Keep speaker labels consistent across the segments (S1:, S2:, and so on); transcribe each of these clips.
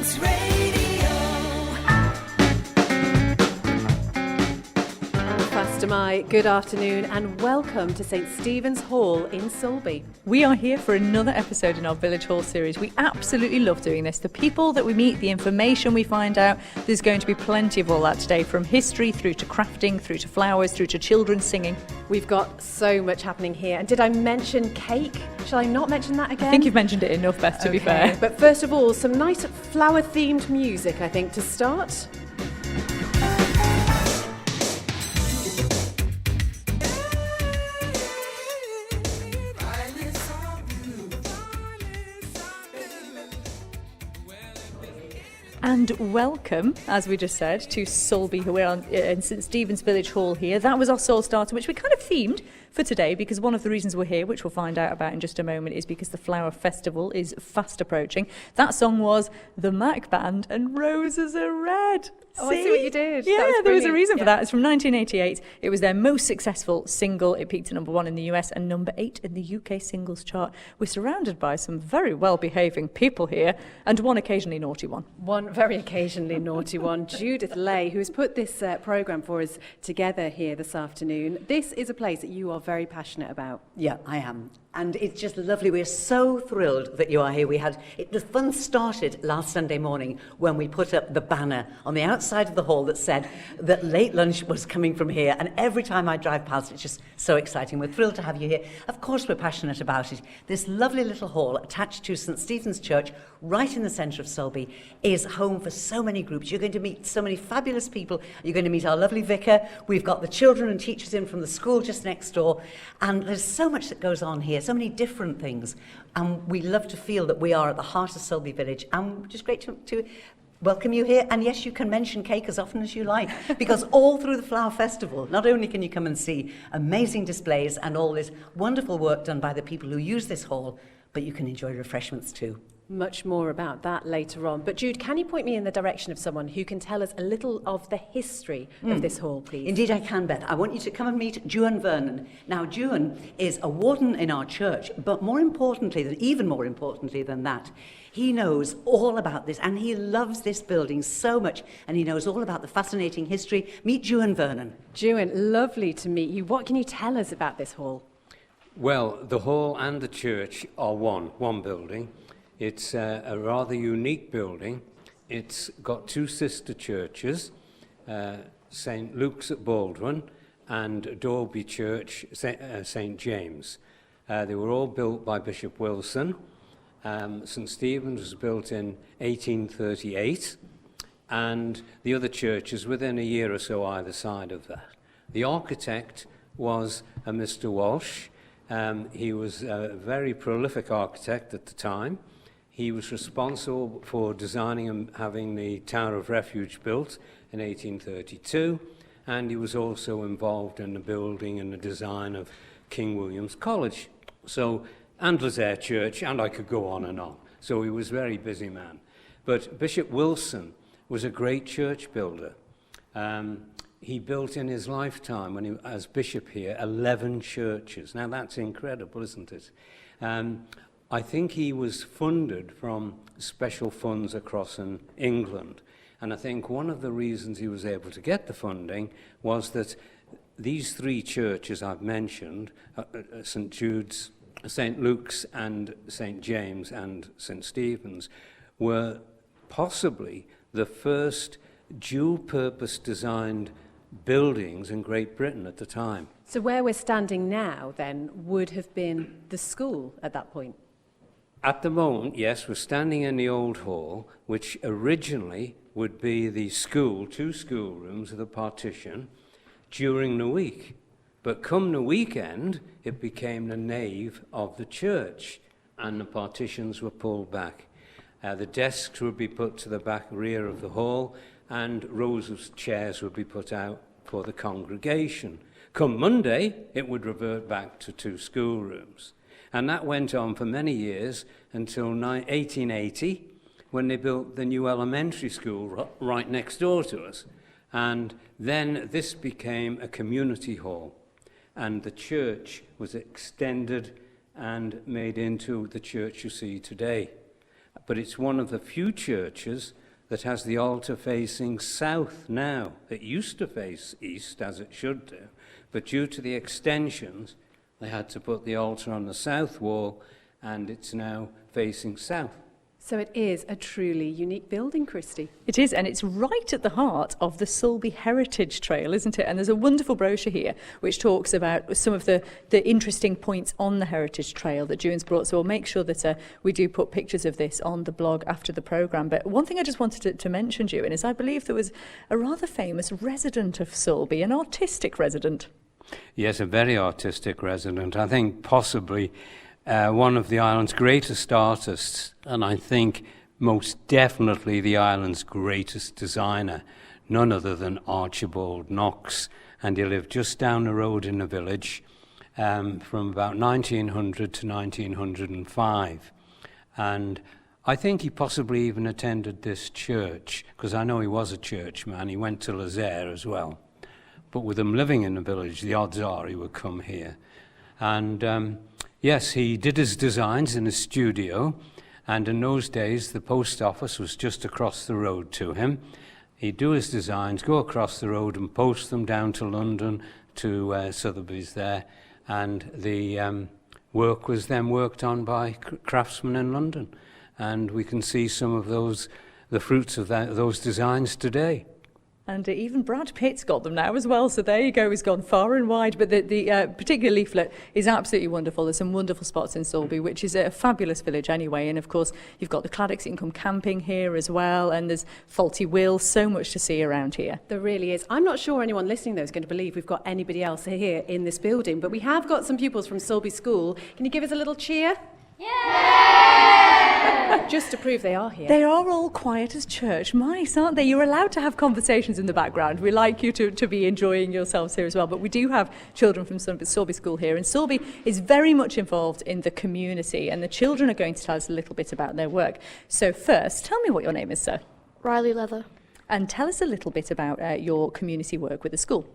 S1: Saints Radio.
S2: Pastor Mai, good afternoon and welcome to St Stephen's Hall in Sulby.
S3: We are here for another episode in our Village Hall series. We absolutely love doing this. The people that we meet, the information we find out, there's going to be plenty of all that today, from history through to crafting, through to flowers, through to children singing.
S2: We've got so much happening here. And did I mention cake? Shall I not mention that again?
S3: I think you've mentioned it enough, Beth, to be fair.
S2: But first of all, some nice flower-themed music, I think, to start.
S3: And welcome, as we just said, to Sulby, who we're in St Stephen's Village Hall here. That was our soul starter, which we kind of themed for today, because one of the reasons we're here, which we'll find out about in just a moment, is because the Flower Festival is fast approaching. That song was The Mac Band and Roses Are Red.
S2: Oh, I see what you did.
S3: Yeah, there was a reason for that. It's from 1988. It was their most successful single. It peaked at #1 in the US and #8 in the UK singles chart. We're surrounded by some very well-behaving people here, and one occasionally naughty one.
S2: One very occasionally naughty one, Judith Lay, who has put this programme for us together here this afternoon. This is a place that you are very passionate about.
S4: Yeah, I am. And it's just lovely. We're so thrilled that you are here. The fun started last Sunday morning when we put up the banner on the outside of the hall that said that late lunch was coming from here. And every time I drive past, it's just so exciting. We're thrilled to have you here. Of course, we're passionate about it. This lovely little hall attached to St Stephen's Church, right in the centre of Sulby, is home for so many groups. You're going to meet so many fabulous people. You're going to meet our lovely vicar. We've got the children and teachers in from the school just next door. And there's so much that goes on here. So many different things, and we love to feel that we are at the heart of Sulby Village, and just great to welcome you here. And yes, you can mention cake as often as you like, because all through the Flower Festival, not only can you come and see amazing displays and all this wonderful work done by the people who use this hall, but you can enjoy refreshments too.
S2: Much more about that later on. But Jude, can you point me in the direction of someone who can tell us a little of the history of this hall, please?
S4: Indeed I can, Beth. I want you to come and meet Juan Vernon. Now, Juan is a warden in our church, but even more importantly than that, he knows all about this, and he loves this building so much, and he knows all about the fascinating history. Meet Juan Vernon.
S2: Juan, lovely to meet you. What can you tell us about this hall?
S5: Well, the hall and the church are one building. It's a rather unique building. It's got two sister churches, St Luke's at Baldwin and Dorby Church, St James. They were all built by Bishop Wilson. St Stephen's was built in 1838, and the other churches within a year or so either side of that. The architect was a Mr Walsh. He was a very prolific architect at the time. He was responsible for designing and having the Tower of Refuge built in 1832, and he was also involved in the building and the design of King William's College, and Lazaire Church, and I could go on and on. So he was a very busy man. But Bishop Wilson was a great church builder. He built in his lifetime, as bishop here, 11 churches. Now that's incredible, isn't it? I think he was funded from special funds across in England. And I think one of the reasons he was able to get the funding was that these three churches I've mentioned, St Jude's, St Luke's and St James and St Stephen's, were possibly the first dual-purpose designed buildings in Great Britain at the time.
S2: So where we're standing now, then, would have been the school at that point?
S5: At the moment, yes, we're standing in the old hall, which originally would be the school, two schoolrooms with a partition during the week. But come the weekend, it became the nave of the church, and the partitions were pulled back. The desks would be put to the back rear of the hall, and rows of chairs would be put out for the congregation. Come Monday, it would revert back to two schoolrooms. And that went on for many years until 1880, when they built the new elementary school right next door to us. And then this became a community hall, and the church was extended and made into the church you see today. but it's one of the few churches that has the altar facing south now. It used to face east, as it should do, but due to the extensions, they had to put the altar on the south wall, and it's now facing south.
S2: So it is a truly unique building, Christy.
S3: It is, and it's right at the heart of the Sulby Heritage Trail, isn't it? And there's a wonderful brochure here which talks about some of the interesting points on the Heritage Trail that June's brought. So we'll make sure that we do put pictures of this on the blog after the programme. But one thing I just wanted to mention, June, is I believe there was a rather famous resident of Sulby, an artistic resident.
S5: Yes, a very artistic resident. I think possibly one of the island's greatest artists, and I think most definitely the island's greatest designer, none other than Archibald Knox. And he lived just down the road in the village from about 1900 to 1905. And I think he possibly even attended this church, because I know he was a churchman. He went to Lazaire as well. But with him living in the village, the odds are he would come here. And yes, he did his designs in his studio, and in those days the post office was just across the road to him. He'd do his designs, go across the road and post them down to London, to Sotheby's there, and the work was then worked on by craftsmen in London. And we can see some of the fruits of those designs today.
S3: And even Brad Pitt's got them now as well. So there you go. He's gone far and wide. But the particular leaflet is absolutely wonderful. There's some wonderful spots in Sulby, which is a fabulous village anyway. And of course, you've got the Claddocks you can come camping here as well. And there's Faulty Will. So much to see around here.
S2: There really is. I'm not sure anyone listening, though, is going to believe we've got anybody else here in this building. But we have got some pupils from Sulby School. Can you give us a little cheer? Yeah! Just to prove they are here.
S3: They are all quiet as church mice, aren't they? You're allowed to have conversations in the background. We like you to be enjoying yourselves here as well. But we do have children from Sulby School here. And Sulby is very much involved in the community. And the children are going to tell us a little bit about their work. So first, tell me what your name is, sir.
S1: Riley Leather.
S3: And tell us a little bit about your community work with the school.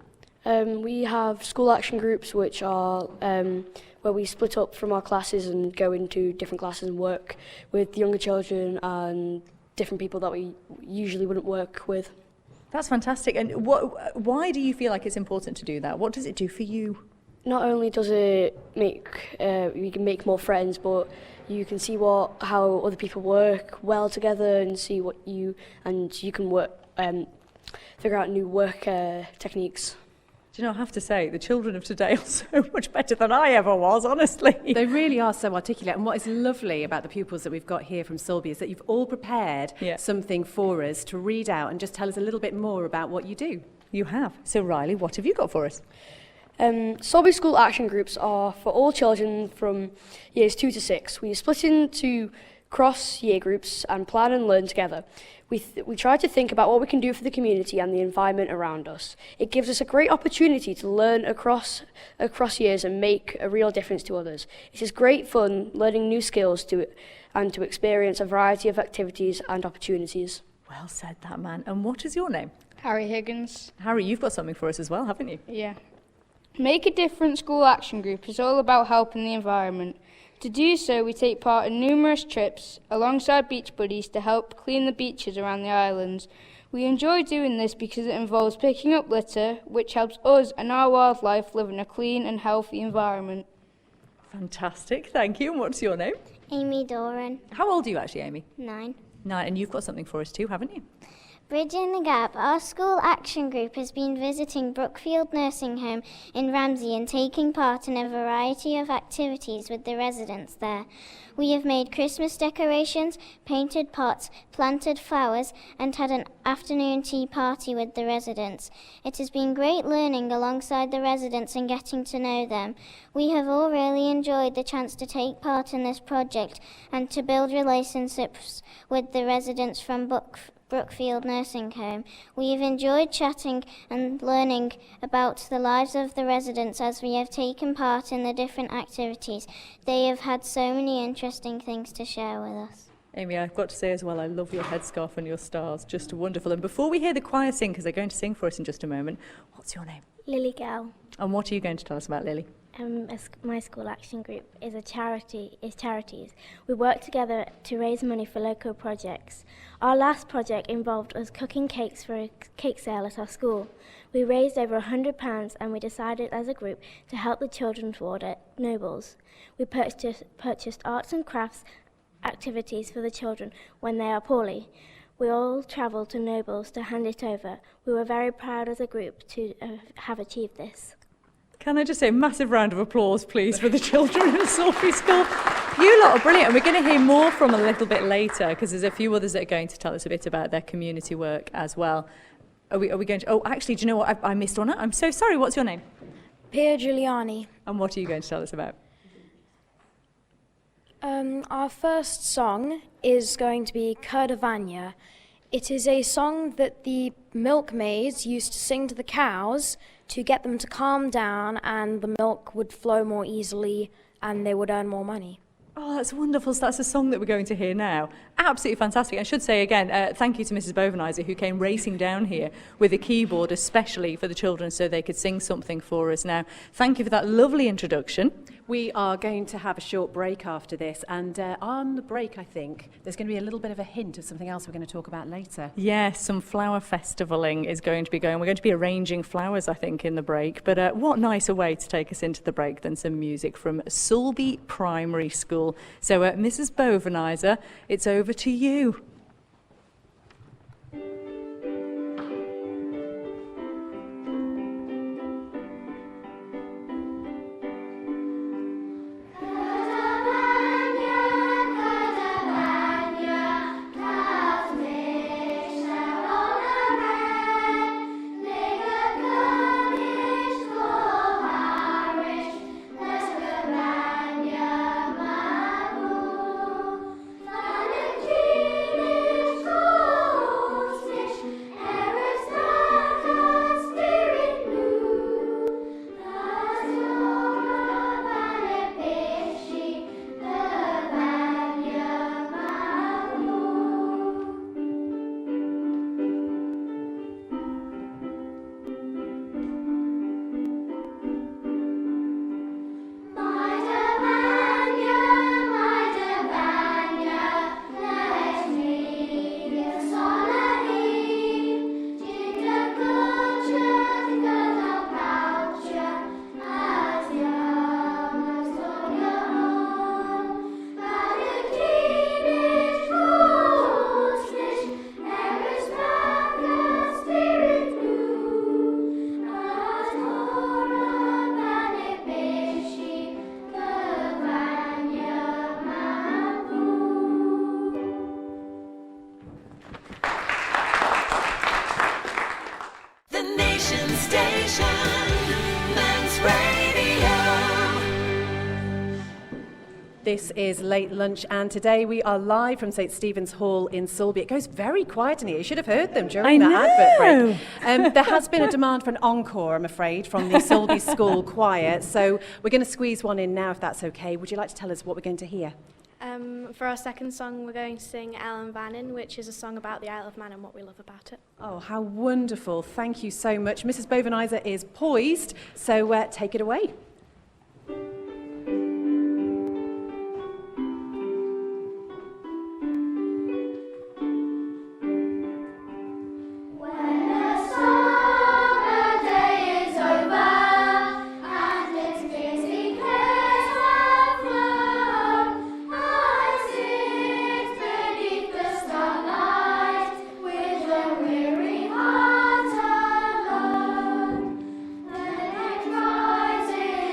S1: We have school action groups, which are where we split up from our classes and go into different classes and work with younger children and different people that we usually wouldn't work with.
S3: That's fantastic. And why do you feel like it's important to do that? What does it do for you?
S1: Not only does it make you can make more friends, but you can see how other people work well together and see you can work figure out new work techniques.
S3: Do you know, I have to say, the children of today are so much better than I ever was, honestly.
S2: They really are so articulate. And what is lovely about the pupils that we've got here from Sulby is that you've all prepared something for us to read out and just tell us a little bit more about what you do.
S3: You have. So, Riley, what have you got for us?
S1: Sulby School action groups are for all children from years 2 to 6. We split into cross-year groups and plan and learn together. We try to think about what we can do for the community and the environment around us. It gives us a great opportunity to learn across years and make a real difference to others. It is great fun learning new skills and to experience a variety of activities and opportunities.
S3: Well said, that man. And what is your name?
S6: Harry Higgins.
S3: Harry, you've got something for us as well, haven't you?
S6: Yeah. Make a Difference School Action Group is all about helping the environment. To do so, we take part in numerous trips alongside beach buddies to help clean the beaches around the islands. We enjoy doing this because it involves picking up litter, which helps us and our wildlife live in a clean and healthy environment.
S3: Fantastic, thank you. And what's your name?
S7: Amy Doran.
S3: How old are you actually, Amy?
S7: 9.
S3: 9, and you've got something for us too, haven't you?
S7: Bridging the Gap, our school action group has been visiting Brookfield Nursing Home in Ramsey and taking part in a variety of activities with the residents there. We have made Christmas decorations, painted pots, planted flowers, and had an afternoon tea party with the residents. It has been great learning alongside the residents and getting to know them. We have all really enjoyed the chance to take part in this project and to build relationships with the residents from Brookfield Nursing Home. We have enjoyed chatting and learning about the lives of the residents as we have taken part in the different activities. They have had so many interesting things to share with us.
S3: Amy, I've got to say as well, I love your headscarf and your stars. Just wonderful. And before we hear the choir sing, because they're going to sing for us in just a moment, what's your name?
S7: Lily Gow.
S3: And what are you going to tell us about Lily?
S8: my school action group is charities. We work together to raise money for local projects. Our last project involved us cooking cakes for a cake sale at our school. We raised over £100 and we decided as a group to help the children's ward at Nobles. We purchased arts and crafts activities for the children when they are poorly. We all travelled to Nobles to hand it over. We were very proud as a group to have achieved this.
S3: Can I just say a massive round of applause, please, for the children at Sulby School? You lot are brilliant, and we're going to hear more from a little bit later, because there's a few others that are going to tell us a bit about their community work as well. Are we going to... Oh, actually, do you know what? I missed one out. I'm so sorry. What's your name?
S9: Pia Giuliani.
S3: And what are you going to tell us about?
S9: Our first song is going to be Kurdavanya. It is a song that the milkmaids used to sing to the cows to get them to calm down, and the milk would flow more easily and they would earn more money.
S3: Oh, that's wonderful. So that's a song that we're going to hear now. Absolutely fantastic. I should say again, thank you to Mrs. Bovenizer, who came racing down here with a keyboard especially for the children so they could sing something for us now. Thank you for that lovely introduction.
S2: We are going to have a short break after this, and on the break, I think, there's going to be a little bit of a hint of something else we're going to talk about later.
S3: Yes, some flower festivaling is going to be going. We're going to be arranging flowers, I think, in the break. But what nicer way to take us into the break than some music from Sulby Primary School. So, Mrs. Bovenizer, it's over to you.
S2: This is Late Lunch, and today we are live from St Stephen's Hall in Sulby. It goes very quiet in here. You should have heard them during that advert break. There has been a demand for an encore, I'm afraid, from the Sulby School Choir, so we're going to squeeze one in now, if that's okay. Would you like to tell us what we're going to hear?
S10: For our second song, we're going to sing Ellen Vannin, which is a song about the Isle of Man and what we love about it.
S2: Oh, how wonderful. Thank you so much. Mrs. Bovenizer is poised, so take it away.
S11: Rising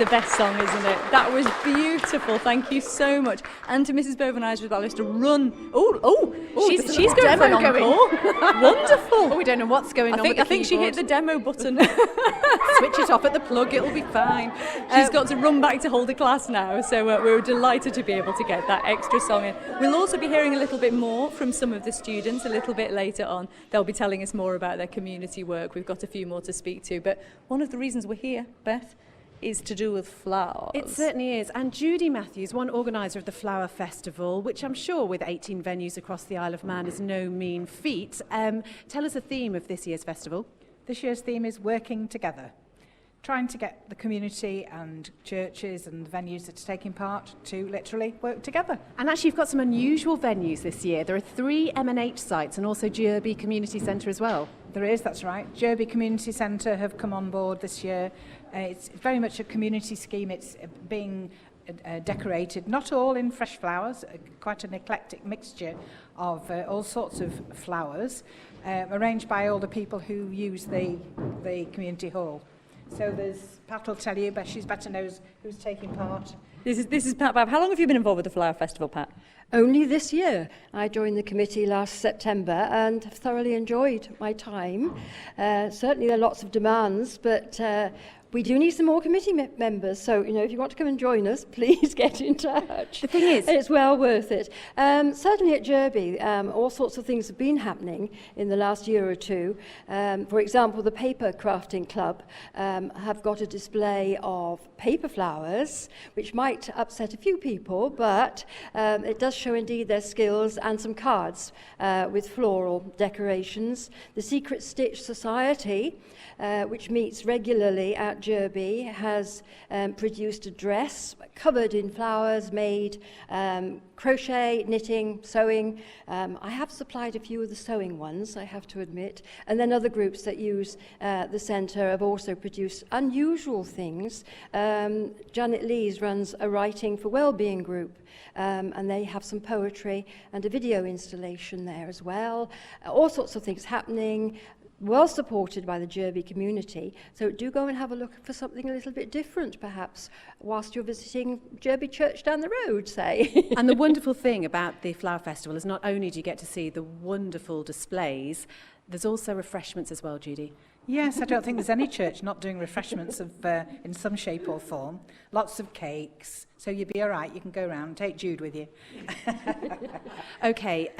S3: the best song, isn't it? That was beautiful. Thank you so much. And to Mrs. Bovenize with Alice to run. She's going for an encore. Wonderful.
S2: Oh, we don't know what's going on with the
S3: I think she hit the demo button.
S2: Switch it off at the plug, it'll be fine.
S3: She's got to run back to hold a class now, so we're delighted to be able to get that extra song in. We'll also be hearing a little bit more from some of the students a little bit later on. They'll be telling us more about their community work. We've got a few more to speak to, but one of the reasons we're here, Beth, is to do with flowers.
S2: It certainly is. And Judy Matthews, one organiser of the Flower Festival, which I'm sure with 18 venues across the Isle of Man is no mean feat. Tell us the theme of this year's festival.
S11: This year's theme is working together, trying to get the community and churches and venues that are taking part to literally work together.
S2: And actually you've got some unusual venues this year. There are 3 M&H sites and also Derby Community Centre as well.
S11: There is, that's right. Derby Community Centre have come on board this year. It's very much a community scheme. It's being decorated, not all in fresh flowers, quite an eclectic mixture of all sorts of flowers, arranged by all the people who use the community hall. So there's, Pat will tell you, but she's better knows who's taking part.
S3: This is Pat Babb. How long have you been involved with the Flower Festival, Pat?
S12: Only this year. I joined the committee last September and have thoroughly enjoyed my time. Certainly there are lots of demands, but we do need some more committee members. So, if you want to come and join us, please get in touch.
S2: The thing is,
S12: it's well worth it. Certainly at Derby, all sorts of things have been happening in the last year or two. For example, the Paper Crafting Club have got a display of paper flowers, which might upset a few people, but it does show indeed their skills, and some cards with floral decorations. The Secret Stitch Society, which meets regularly at Derby, has produced a dress covered in flowers, made crochet, knitting, sewing. I have supplied a few of the sewing ones, I have to admit. And then other groups that use the centre have also produced unusual things. Janet Lees runs a Writing for Wellbeing group, and they have some poetry and a video installation there as well. All sorts of things happening, well supported by the Derby community. So do go and have a look for something a little bit different, perhaps, whilst you're visiting Derby Church down the road, say.
S2: And the wonderful thing about the Flower Festival is not only do you get to see the wonderful displays, there's also refreshments as well, Judy.
S11: Yes, I don't think there's any church not doing refreshments in some shape or form. Lots of cakes, so you'll be all right. You can go around, take Jude with you.
S2: Okay,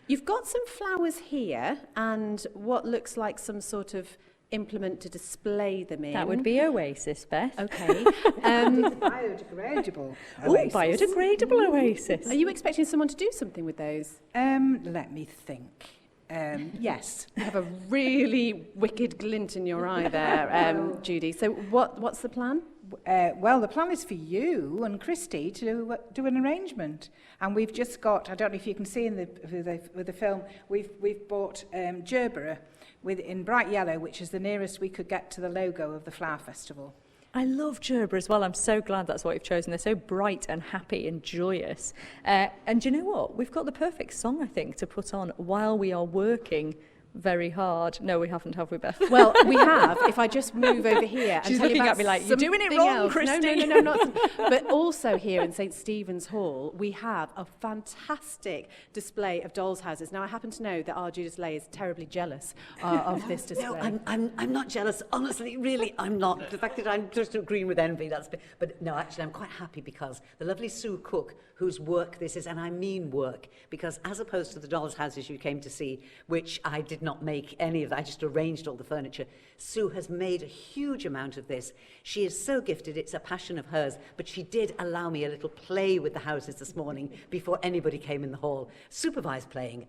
S2: you've got some flowers here and what looks like some sort of implement to display them in.
S3: That would be Oasis, Beth.
S2: Okay.
S11: Biodegradable
S3: Oasis. Oh, biodegradable Oasis.
S2: Are you expecting someone to do something with those?
S11: Let me think. Yes.
S2: You have a really wicked glint in your eye there, Judy. So what's the plan?
S11: Well, the plan is for you and Christy to do an arrangement. And we've just got, I don't know if you can see with the film, we've bought gerbera in bright yellow, which is the nearest we could get to the logo of the Flower Festival.
S3: I love Gerber as well. I'm so glad that's what you've chosen. They're so bright and happy and joyous. And do you know what? We've got the perfect song, I think, to put on while we are working very hard. No, we haven't, have we, Beth?
S2: Well, we have. If I just move over here.
S3: She's looking at me like, you're doing it wrong, Christy.
S2: No, not. But also here in St. Stephen's Hall, we have a fantastic display of dolls' houses. Now, I happen to know that our Judith Lay is terribly jealous of this display.
S4: No, I'm not jealous. Honestly, really, I'm not. The fact that I'm just agreeing with envy, but no, actually, I'm quite happy because the lovely Sue Cook, whose work this is, and I mean work, because as opposed to the dolls' houses you came to see, which I did not make any of that, I just arranged all the furniture, Sue has made a huge amount of this. She is so gifted, it's a passion of hers, but she did allow me a little play with the houses this morning before anybody came in the hall. Supervised playing.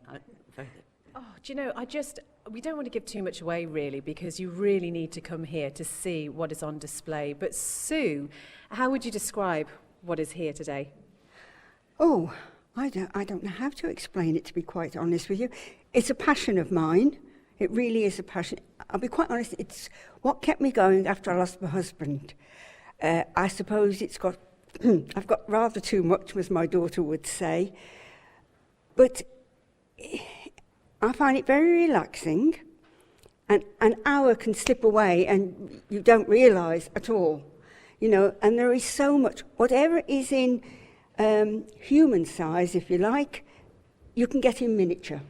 S2: Oh, do you know, we don't want to give too much away, really, because you really need to come here to see what is on display. But Sue, how would you describe what is here today?
S13: Oh, I don't know how to explain it, to be quite honest with you. It's a passion of mine. It really is a passion. I'll be quite honest, it's what kept me going after I lost my husband. I suppose it's got, I've got rather too much, as my daughter would say. But I find it very relaxing. And an hour can slip away and you don't realise at all. you know, and there is so much, whatever is in human size, if you like, you can get in miniature.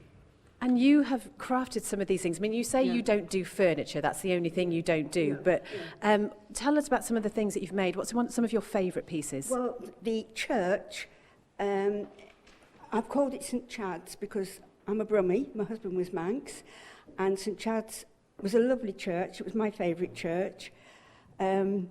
S2: And you have crafted some of these things. I mean, you say you don't do furniture, that's the only thing you don't do, but tell us about some of the things that you've made. What's some of your favourite pieces?
S13: Well, the church, I've called it St Chad's because I'm a Brummie, my husband was Manx, and St Chad's was a lovely church, it was my favourite church. And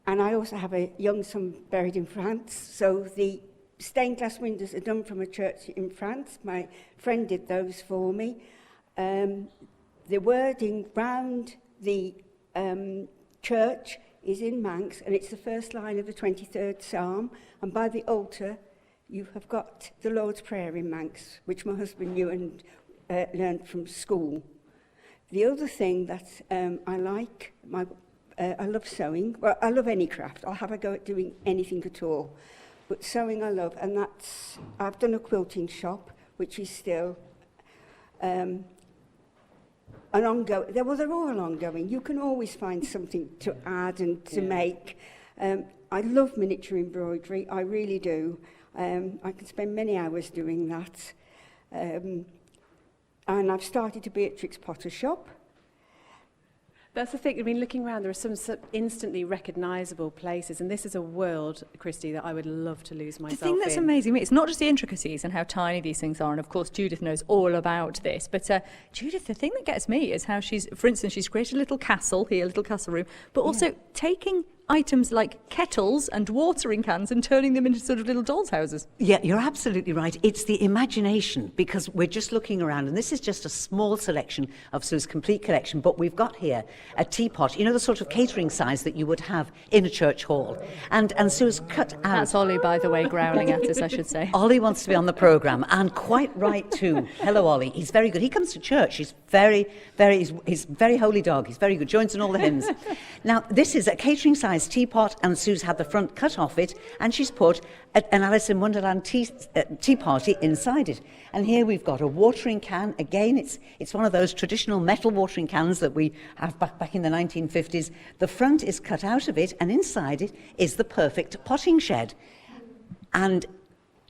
S13: I also have a young son buried in France, so the stained glass windows are done from a church in France. My friend did those for me. The wording round the church is in Manx, and it's the first line of the 23rd Psalm. And by the altar, you have got the Lord's Prayer in Manx, which my husband knew and learned from school. The other thing that I like, I love sewing. Well, I love any craft. I'll have a go at doing anything at all. But sewing I love, and I've done a quilting shop, which is still an ongoing. They're all ongoing. You can always find something to add and to make. I love miniature embroidery, I really do. I can spend many hours doing that. And I've started a Beatrix Potter shop.
S2: That's the thing. I mean, looking around, there are some instantly recognisable places, and this is a world, Christy, that I would love to lose myself in.
S3: The thing that's amazing, it's not just the intricacies and how tiny these things are, and of course Judith knows all about this, but Judith, the thing that gets me is how she's, for instance, she's created a little castle here, a little castle room, but also taking items like kettles and watering cans and turning them into sort of little dolls' houses.
S4: Yeah, you're absolutely right. It's the imagination, because we're just looking around, and this is just a small selection of Sue's complete collection, but we've got here a teapot, you know, the sort of catering size that you would have in a church hall. And Sue's cut out...
S3: That's Ollie, by the way, growling at us, I should say.
S4: Ollie wants to be on the programme, and quite right too. Hello, Ollie. He's very good. He comes to church. He's very holy dog. He's very good. Joins in all the hymns. Now, this is a catering size teapot, and Sue's had the front cut off it, and she's put an Alice in Wonderland tea party inside it. And here we've got a watering can. Again, it's one of those traditional metal watering cans that we have back in the 1950s. The front is cut out of it, and inside it is the perfect potting shed. And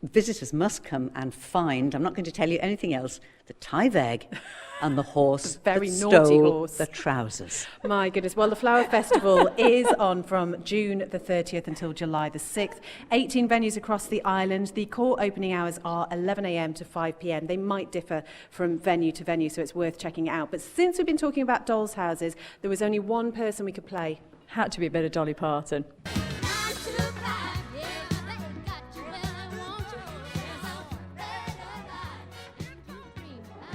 S4: visitors must come and find, I'm not going to tell you anything else, the Tyve egg and the horse
S2: very
S4: that
S2: naughty
S4: stole
S2: horse.
S4: the trousers.
S2: My goodness. Well, the Flower Festival is on from June the 30th until July the 6th. 18 venues across the island. The core opening hours are 11 a.m. to 5 p.m. They might differ from venue to venue, so it's worth checking it out. But since we've been talking about dolls' houses, there was only one person we could play.
S3: Had to be a bit of Dolly Parton.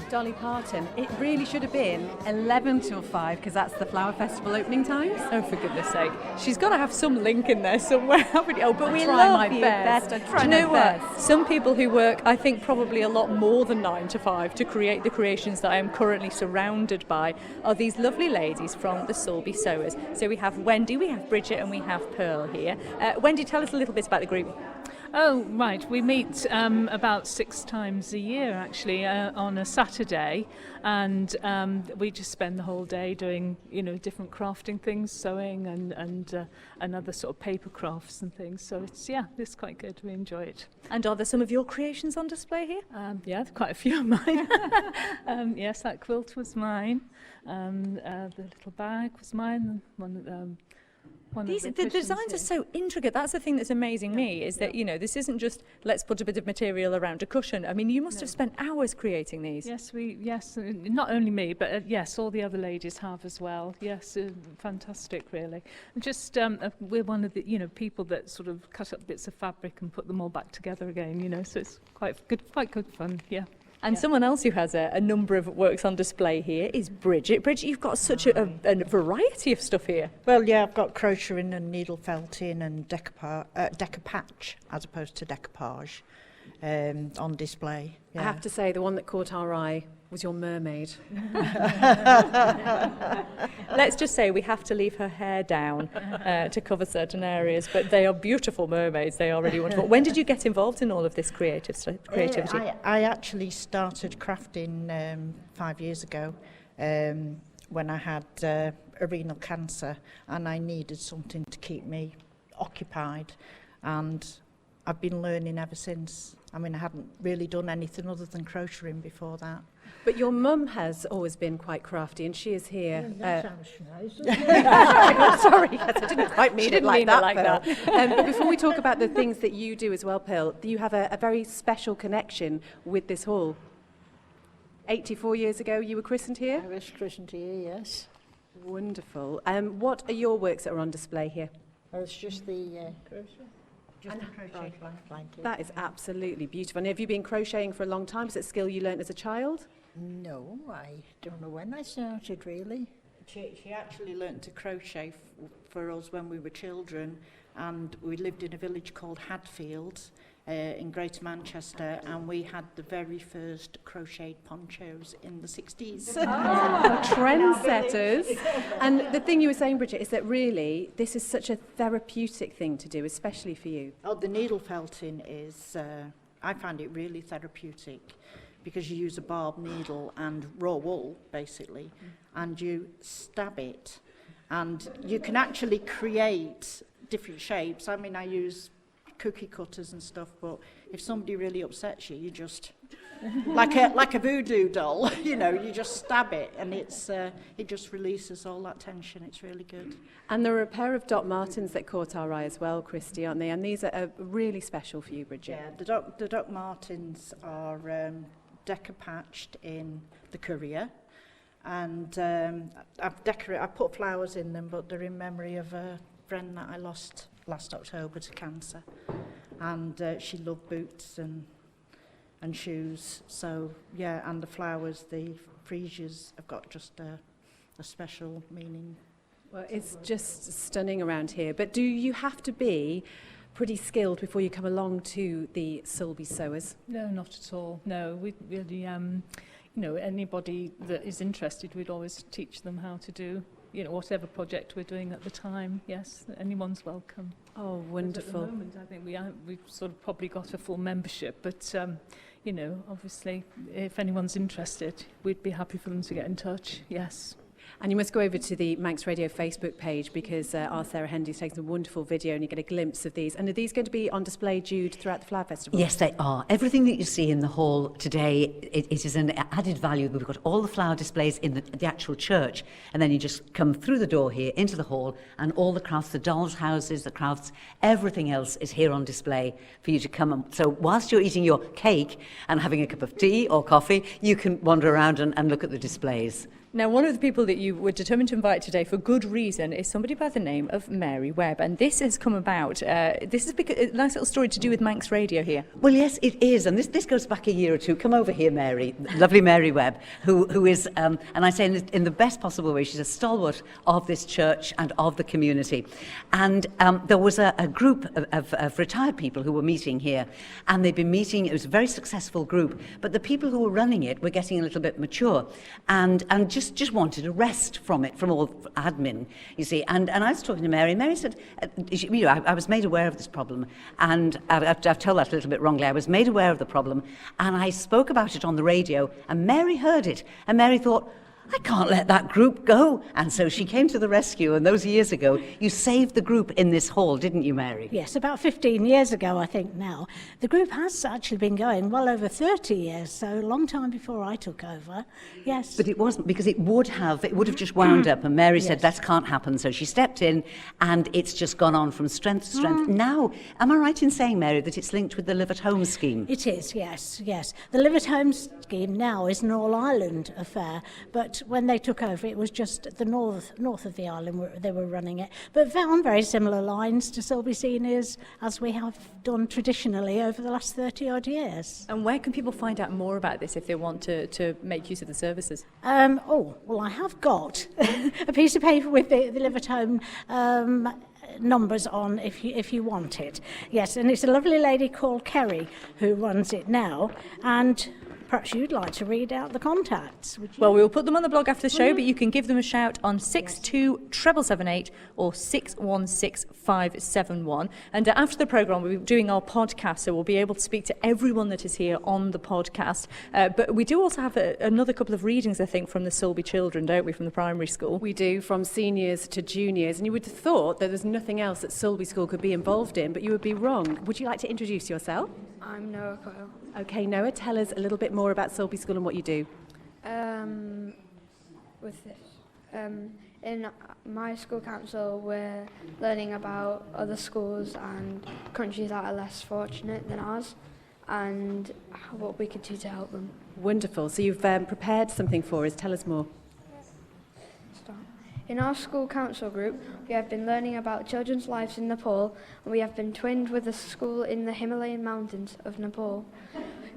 S2: Dolly Parton. It really should have been 11 till 5, because that's the Flower Festival opening times.
S3: Oh, for goodness sake. She's got to have some link in there somewhere, haven't you? Oh, but we
S2: try
S3: love
S2: my
S3: you,
S2: best.
S3: Beth.
S2: I try
S3: Do you
S2: my
S3: know what?
S2: best.
S3: Some people who work, I think, probably a lot more than 9 to 5 to create the creations that I am currently surrounded by are these lovely ladies from the Sulby Sewers. So we have Wendy, we have Bridget, and we have Pearl here. Wendy, tell us a little bit about the group.
S14: Oh, right. We meet about 6 times a year, actually, on a Saturday, and we just spend the whole day doing, you know, different crafting things, sewing and other sort of paper crafts and things. So it's quite good. We enjoy it.
S3: And are there some of your creations on display here?
S14: Yeah, quite a few of mine. Yes, that quilt was mine. The little bag was mine.
S3: The designs are so intricate. That's the thing that's amazing me, is that, you know, this isn't just let's put a bit of material around a cushion. I mean, you must have spent hours creating these.
S14: Yes, not only me, but yes, all the other ladies have as well. Yes, fantastic, really. And just we're one of the, you know, people that sort of cut up bits of fabric and put them all back together again, you know, so it's quite good fun, yeah.
S3: And someone else who has a number of works on display here is Bridget. Bridget, you've got such a variety of stuff here.
S15: Well, yeah, I've got crocheting and needle felting and decoupage as opposed to decoupage on display. Yeah.
S2: I have to say, the one that caught our eye was your mermaid.
S3: Let's just say we have to leave her hair down to cover certain areas, but they are beautiful mermaids. They are really wonderful. When did you get involved in all of this creativity?
S15: I actually started crafting 5 years ago when I had renal cancer, and I needed something to keep me occupied, and I've been learning ever since. I mean, I hadn't really done anything other than crocheting before that.
S2: But your mum has always been quite crafty, and she is here.
S15: That sounds nice.
S2: Sorry, yes, I didn't quite mean it like that.
S3: that.
S2: But before we talk about the things that you do as well, Pearl, you have a very special connection with this hall. 84 years ago, you were christened here?
S15: I was christened here, yes.
S2: Wonderful. What are your works that are on display here?
S15: It's just the crochet. Just the crochet blanket.
S2: That is absolutely beautiful. And have you been crocheting for a long time? Is it a skill you learnt as a child?
S15: No, I don't know when I started, really. She actually learnt to crochet for us when we were children, and we lived in a village called Hadfield in Greater Manchester, and we had the very first crocheted ponchos in the 60s.
S2: Trendsetters. And the thing you were saying, Bridget, is that really this is such a therapeutic thing to do, especially for you.
S15: Oh, the needle felting is, I find it really therapeutic, because you use a barbed needle and raw wool, basically, and you stab it, and you can actually create different shapes. I mean, I use cookie cutters and stuff, but if somebody really upsets you, you just, like a voodoo doll, you know, you just stab it, and it just releases all that tension. It's really good.
S2: And there are a pair of Doc Martens that caught our eye as well, Christy, aren't they? And these are really special for you, Bridget.
S15: Yeah, the Doc Martens are decoupaged in the Courier, and I put flowers in them, but they're in memory of a friend that I lost last October to cancer, and she loved boots and shoes. So yeah, and the flowers, the freesias, have got just a special meaning.
S2: Well, it's just stunning around here. But do you have to be pretty skilled before you come along to the Sulby Sewers?
S14: No, not at all. No, we really, anybody that is interested, we'd always teach them how to do, whatever project we're doing at the time. Yes, anyone's welcome.
S2: Oh, wonderful.
S14: At the moment, I think we've sort of probably got a full membership, but, obviously, if anyone's interested, we'd be happy for them to get in touch. Yes.
S2: And you must go over to the Manx Radio Facebook page, because our Sarah Hendy's taken a wonderful video and you get a glimpse of these. And are these going to be on display, Jude, throughout the Flower Festival?
S4: Yes, they are. Everything that you see in the hall today, it is an added value. We've got all the flower displays in the actual church, and then you just come through the door here into the hall, and all the crafts, the dolls' houses, the crafts, everything else is here on display for you to come. So whilst you're eating your cake and having a cup of tea or coffee, you can wander around and look at the displays.
S3: Now, one of the people that you were determined to invite today for good reason is somebody by the name of Mary Webb. And this has come about, this is a nice little story to do with Manx Radio here.
S4: Well, yes, it is. And this goes back a year or two. Come over here, Mary, lovely Mary Webb, who is, and I say in the best possible way, she's a stalwart of this church and of the community. And there was a group of retired people who were meeting here. And they'd been meeting, it was a very successful group. But the people who were running it were getting a little bit mature and just wanted a rest from it, from all admin, you see. And I was talking to Mary, and Mary said, I was made aware of this problem, and I've told that a little bit wrongly. I was made aware of the problem, and I spoke about it on the radio, and Mary heard it, and Mary thought, I can't let that group go. And so she came to the rescue, and those years ago, you saved the group in this hall, didn't you, Mary?
S16: Yes, about 15 years ago, I think now. The group has actually been going well over 30 years, so a long time before I took over, yes.
S4: But it wasn't, because it would have just wound up, and Mary said, that can't happen. So she stepped in, and it's just gone on from strength to strength. Now, am I right in saying, Mary, that it's linked with the Live at Home scheme?
S16: It is, yes. The Live at Home scheme now is an all-Ireland affair, but when they took over, it was just the north of the island they were running it, but on very similar lines to Sulby Seniors, as we have done traditionally over the last 30 odd years.
S3: And where can people find out more about this if they want to make use of the services?
S16: Well, I have got a piece of paper with the Live at Home numbers on if you want it. Yes, and it's a lovely lady called Kerry who runs it now, and perhaps you'd like to read out the contacts. Would you?
S3: Well, we'll put them on the blog after the show, but you can give them a shout on 62778 or 616571. And after the programme, we'll be doing our podcast, so we'll be able to speak to everyone that is here on the podcast. But we do also have another couple of readings, I think, from the Sulby children, don't we, from the primary school?
S2: We do, from seniors to juniors. And you would have thought that there's nothing else that Sulby School could be involved in, but you would be wrong. Would you like to introduce yourself?
S17: I'm Noah Coyle.
S2: Okay, Noah, tell us a little bit more about Sulby School and what you do.
S17: In my school council, we're learning about other schools and countries that are less fortunate than ours and what we could do to help them.
S2: Wonderful. So you've prepared something for us. Tell us more.
S17: In our school council group, we have been learning about children's lives in Nepal, and we have been twinned with a school in the Himalayan mountains of Nepal.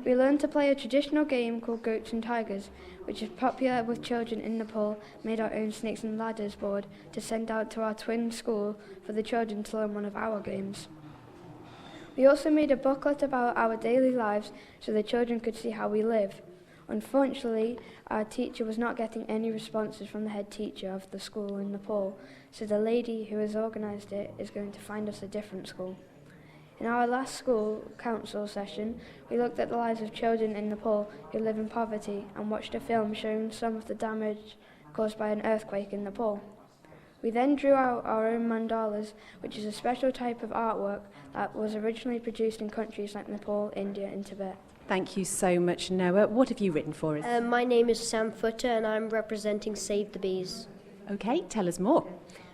S17: We learned to play a traditional game called Goats and Tigers, which is popular with children in Nepal, made our own snakes and ladders board to send out to our twin school for the children to learn one of our games. We also made a booklet about our daily lives so the children could see how we live. Unfortunately, our teacher was not getting any responses from the head teacher of the school in Nepal, so the lady who has organised it is going to find us a different school. In our last school council session, we looked at the lives of children in Nepal who live in poverty and watched a film showing some of the damage caused by an earthquake in Nepal. We then drew out our own mandalas, which is a special type of artwork that was originally produced in countries like Nepal, India and Tibet.
S2: Thank you so much, Noah. What have you written for us?
S18: My name is Sam Footer and I'm representing Save the Bees.
S2: Okay, tell us more.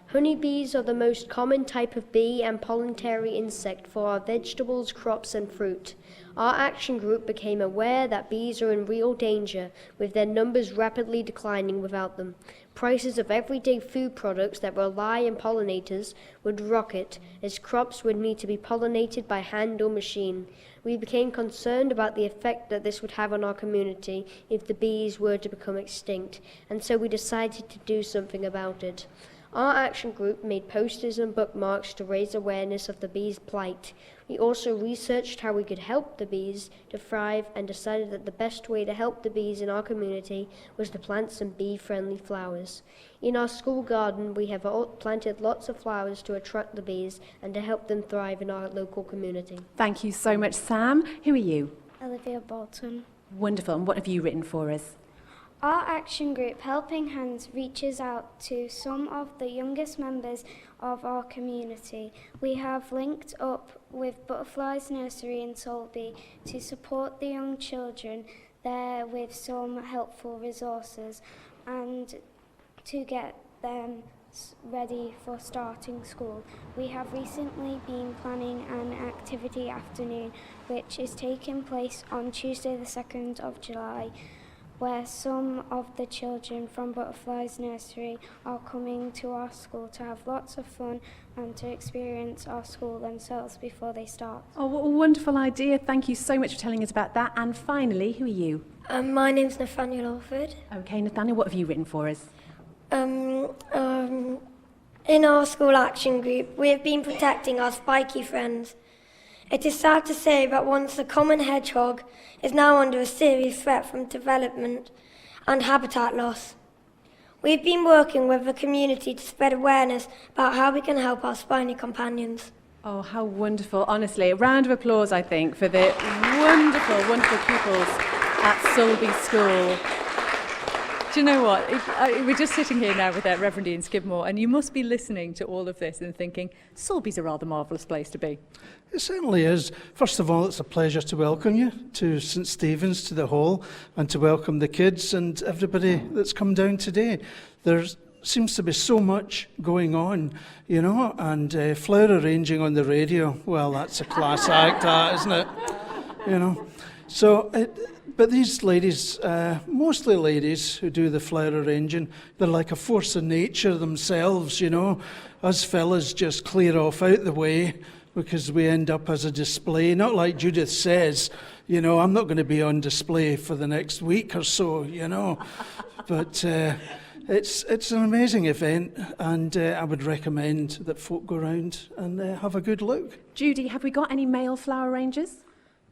S18: Honeybees are the most common type of bee and pollinatory insect for our vegetables, crops and fruit. Our action group became aware that bees are in real danger, with their numbers rapidly declining without them. Prices of everyday food products that rely on pollinators would rocket, as crops would need to be pollinated by hand or machine. We became concerned about the effect that this would have on our community if the bees were to become extinct, and so we decided to do something about it. Our action group made posters and bookmarks to raise awareness of the bees' plight. We also researched how we could help the bees to thrive and decided that the best way to help the bees in our community was to plant some bee-friendly flowers. In our school garden, we have planted lots of flowers to attract the bees and to help them thrive in our local community.
S2: Thank you so much, Sam. Who are you?
S10: Olivia Bolton.
S2: Wonderful. And what have you written for us?
S10: Our action group, Helping Hands, reaches out to some of the youngest members of our community. We have linked up with Butterflies Nursery in Sulby to support the young children there with some helpful resources and to get them ready for starting school. We have recently been planning an activity afternoon which is taking place on Tuesday the 2nd of July, where some of the children from Butterflies Nursery are coming to our school to have lots of fun and to experience our school themselves before they start.
S2: Oh, what a wonderful idea. Thank you so much for telling us about that. And finally, who are you?
S19: My name's Nathaniel Alford.
S2: Okay, Nathaniel, what have you written for us?
S19: In our school action group, we have been protecting our spiky friends. It is sad to say that once the common hedgehog is now under a serious threat from development and habitat loss. We've been working with the community to spread awareness about how we can help our spiny companions.
S2: Oh, how wonderful. Honestly, a round of applause, I think, for the wonderful, wonderful pupils at Sulby School.
S3: Do you know what? We're just sitting here now with Reverend Ian Skidmore, and you must be listening to all of this and thinking, Sulby's a rather marvellous place to be.
S20: It certainly is. First of all, it's a pleasure to welcome you to St Stephen's, to the hall, and to welcome the kids and everybody that's come down today. There seems to be so much going on, you know, and flower arranging on the radio, well, that's a class act, that, isn't it? You know. So, but these ladies, mostly ladies who do the flower arranging, they're like a force of nature themselves, you know. Us fellas just clear off out the way because we end up as a display. Not like Judith says, you know, I'm not going to be on display for the next week or so, you know. But it's an amazing event, and I would recommend that folk go around and have a good look.
S2: Judy, have we got any male flower arrangers?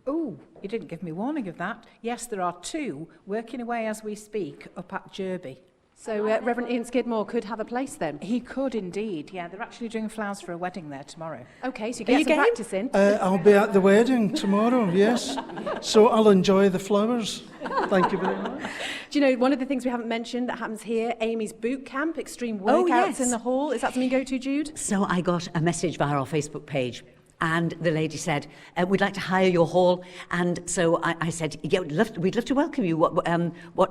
S11: Oh, you didn't give me warning of that. Yes, there are 2 working away as we speak up at Derby.
S2: So Reverend Ian Skidmore could have a place then?
S11: He could indeed, yeah. They're actually doing flowers for a wedding there tomorrow.
S2: Okay, so you can get some practice in.
S20: I'll be at the wedding tomorrow, yes. So I'll enjoy the flowers. Thank you very much.
S2: Do you know, one of the things we haven't mentioned that happens here, Amy's boot camp, extreme workouts
S4: yes.
S2: in the hall. Is that something you go to, Jude?
S4: So I got a message via our Facebook page. And the lady said, we'd like to hire your hall. And so I said, yeah, we'd love to welcome you. What?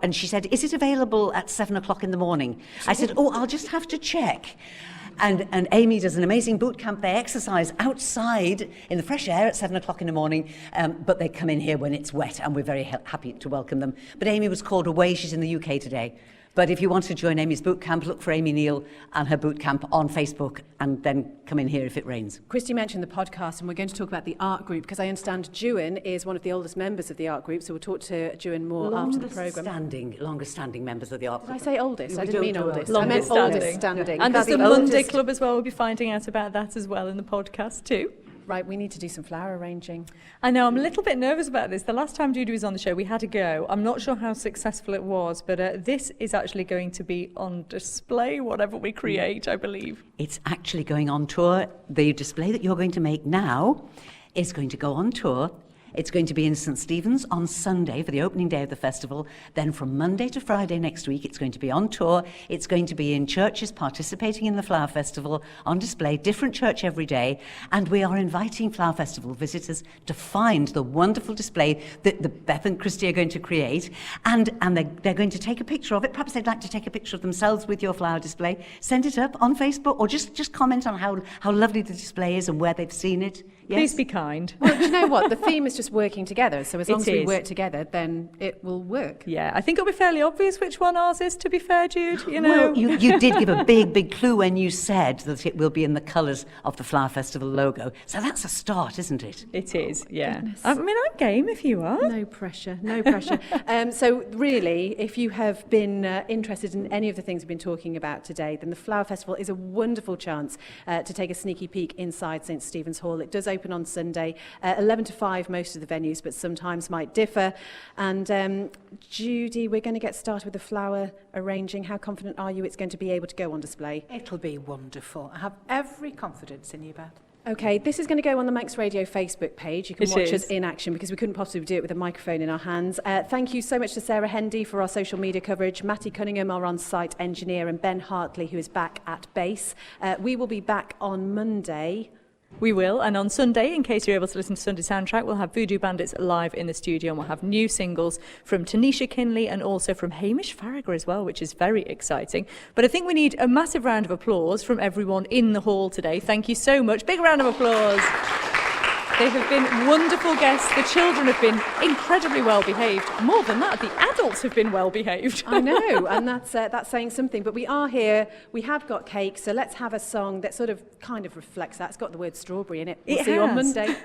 S4: And she said, is it available at 7 o'clock in the morning? I said, I'll just have to check. And Amy does an amazing boot camp. They exercise outside in the fresh air at 7 o'clock in the morning, but they come in here when it's wet, and we're very happy to welcome them. But Amy was called away. She's in the UK today. But if you want to join Amy's boot camp, look for Amy Neal and her boot camp on Facebook, and then come in here if it rains.
S2: Christy mentioned the podcast, and we're going to talk about the art group, because I understand Juan is one of the oldest members of the art group, so we'll talk to Juan more after the programme.
S4: Longest standing members of the art group.
S2: Did I say oldest? I didn't mean oldest.
S3: Longest
S2: I meant oldest standing.
S3: And there's the Monday Club as well. We'll be finding out about that as well in the podcast too.
S2: Right, we need to do some flower arranging.
S3: I know, I'm a little bit nervous about this. The last time Judy was on the show, we had a go. I'm not sure how successful it was, but this is actually going to be on display, whatever we create, I believe.
S4: It's actually going on tour. The display that you're going to make now is going to go on tour. It's going to be in St. Stephen's on Sunday for the opening day of the festival. Then from Monday to Friday next week, it's going to be on tour. It's going to be in churches participating in the Flower Festival, on display, different church every day. And we are inviting Flower Festival visitors to find the wonderful display that the Beth and Christy are going to create. And they're going to take a picture of it. Perhaps they'd like to take a picture of themselves with your flower display. Send it up on Facebook, or just comment on how lovely the display is and where they've seen it. Yes?
S3: Please be kind.
S2: Well, do you know what? The theme is just working together. So as long as we work together, then it will work.
S3: Yeah, I think it'll be fairly obvious which one ours is, to be fair, Jude. You know.
S4: Well, you did give a big clue when you said that it will be in the colours of the Flower Festival logo. So that's a start, isn't it?
S3: It is, yeah.
S2: Goodness.
S3: I mean, I'm game if you are.
S2: No pressure, no pressure. So really, if you have been interested in any of the things we've been talking about today, then the Flower Festival is a wonderful chance to take a sneaky peek inside St. Stephen's Hall. It does open on Sunday, 11 to 5 most of the venues, but sometimes might differ. And Judy, we're going to get started with the flower arranging. How confident are you it's going to be able to go on display?
S11: It'll be wonderful. I have every confidence in you, Beth.
S2: Okay, this is going to go on the Manx Radio Facebook page. You can watch us in action, because we couldn't possibly do it with a microphone in our hands. Thank you so much to Sarah Hendy for our social media coverage, Matty Cunningham, our on-site engineer, and Ben Hartley, who is back at base. We will be back on Monday.
S3: We will, and on Sunday, in case you're able to listen to Sunday Soundtrack, we'll have Voodoo Bandits live in the studio, and we'll have new singles from Tanisha Kinley and also from Hamish Farragher as well, which is very exciting. But I think we need a massive round of applause from everyone in the hall today. Thank you so much. Big round of applause. They have been wonderful guests. The children have been incredibly well behaved. More than that, the adults have been well behaved.
S2: I know, and that's saying something. But we are here. We have got cake, so let's have a song that kind of reflects that. It's got the word strawberry in it. We'll see you on Monday.